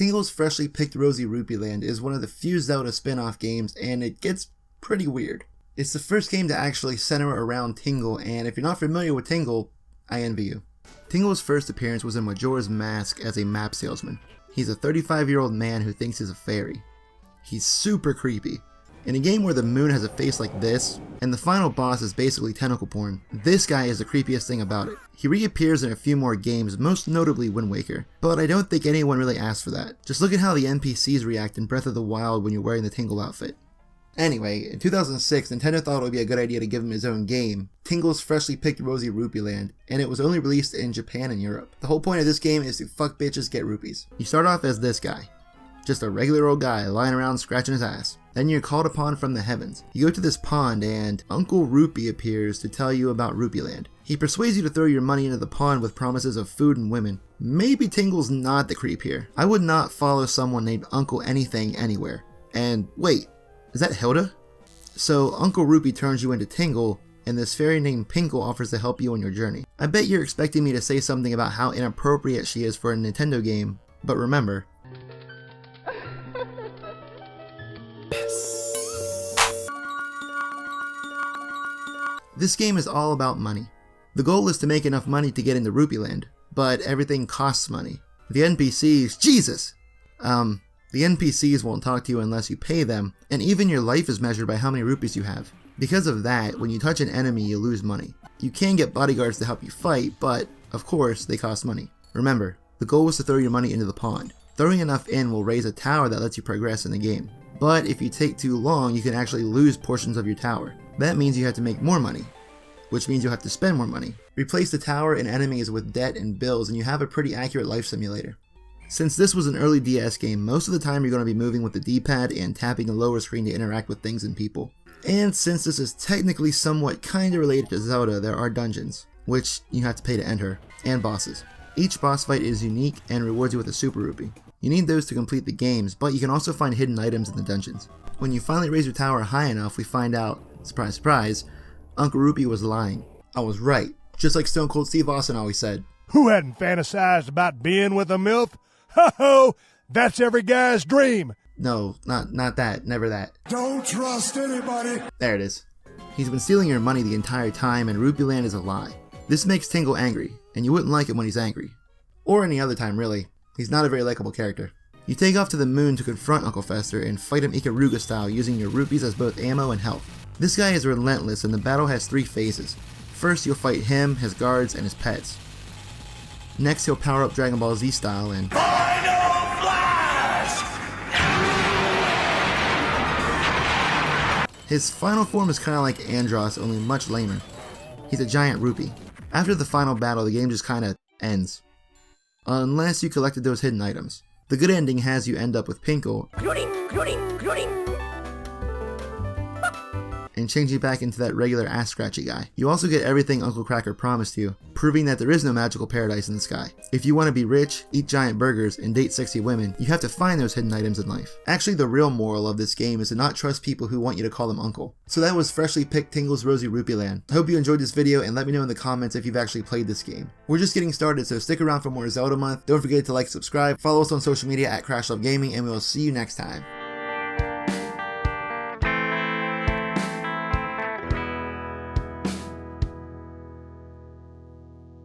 Tingle's freshly picked Rosy Rupeeland is one of the few Zelda spin-off games, and it gets pretty weird. It's the first game to actually center around Tingle, and if you're not familiar with Tingle, I envy you. Tingle's first appearance was in Majora's Mask as a map salesman. He's a 35-year-old man who thinks he's a fairy. He's super creepy. In a game where the moon has a face like this, and the final boss is basically tentacle porn, this guy is the creepiest thing about it. He reappears in a few more games, most notably Wind Waker, but I don't think anyone really asked for that. Just look at how the NPCs react in Breath of the Wild when you're wearing the Tingle outfit. Anyway, in 2006, Nintendo thought it would be a good idea to give him his own game, Tingle's freshly picked Rosy Rupeeland, and it was only released in Japan and Europe. The whole point of this game is to fuck bitches, get rupees. You start off as this guy. Just a regular old guy lying around scratching his ass. Then you're called upon from the heavens. You go to this pond and Uncle Rupee appears to tell you about Rupeeland. He persuades you to throw your money into the pond with promises of food and women. Maybe Tingle's not the creep here. I would not follow someone named Uncle anything anywhere. And wait, is that Hilda? So Uncle Rupee turns you into Tingle, and this fairy named Pinkle offers to help you on your journey. I bet you're expecting me to say something about how inappropriate she is for a Nintendo game, but remember, this game is all about money. The goal is to make enough money to get into Rupeeland, but everything costs money. The NPCs won't talk to you unless you pay them, and even your life is measured by how many rupees you have. Because of that, when you touch an enemy, you lose money. You can get bodyguards to help you fight, but of course, they cost money. Remember, the goal is to throw your money into the pond. Throwing enough in will raise a tower that lets you progress in the game. But if you take too long, you can actually lose portions of your tower. That means you have to make more money, which means you'll have to spend more money. Replace the tower and enemies with debt and bills, and you have a pretty accurate life simulator. Since this was an early DS game, most of the time you're going to be moving with the D-pad and tapping the lower screen to interact with things and people. And since this is technically somewhat kinda related to Zelda, there are dungeons, which you have to pay to enter, and bosses. Each boss fight is unique and rewards you with a Super Rupee. You need those to complete the games, but you can also find hidden items in the dungeons. When you finally raise your tower high enough, we find out, surprise surprise, Uncle Rupee was lying. I was right, just like Stone Cold Steve Austin always said. Who hadn't fantasized about being with a MILF? Haho! That's every guy's dream! No, not that, never that. Don't trust anybody! There it is. He's been stealing your money the entire time, and Rupeeland is a lie. This makes Tingle angry, and you wouldn't like him when he's angry. Or any other time, really. He's not a very likable character. You take off to the moon to confront Uncle Fester and fight him Ikaruga style using your rupees as both ammo and health. This guy is relentless, and the battle has 3 phases. First, you'll fight him, his guards, and his pets. Next, he'll power up Dragon Ball Z style and Final Flash! His final form is kinda like Andross, only much lamer. He's a giant rupee. After the final battle, the game just kinda ends. Unless you collected those hidden items. The good ending has you end up with Pinkle and change you back into that regular ass scratchy guy. You also get everything Uncle Cracker promised you, proving that there is no magical paradise in the sky. If you want to be rich, eat giant burgers, and date sexy women, you have to find those hidden items in life. Actually, the real moral of this game is to not trust people who want you to call them uncle. So that was freshly picked Tingle's Rosy Rupeeland. I hope you enjoyed this video, and let me know in the comments if you've actually played this game. We're just getting started, so stick around for more Zelda Month. Don't forget to like, subscribe, follow us on social media at CrashLove Gaming, and we will see you next time.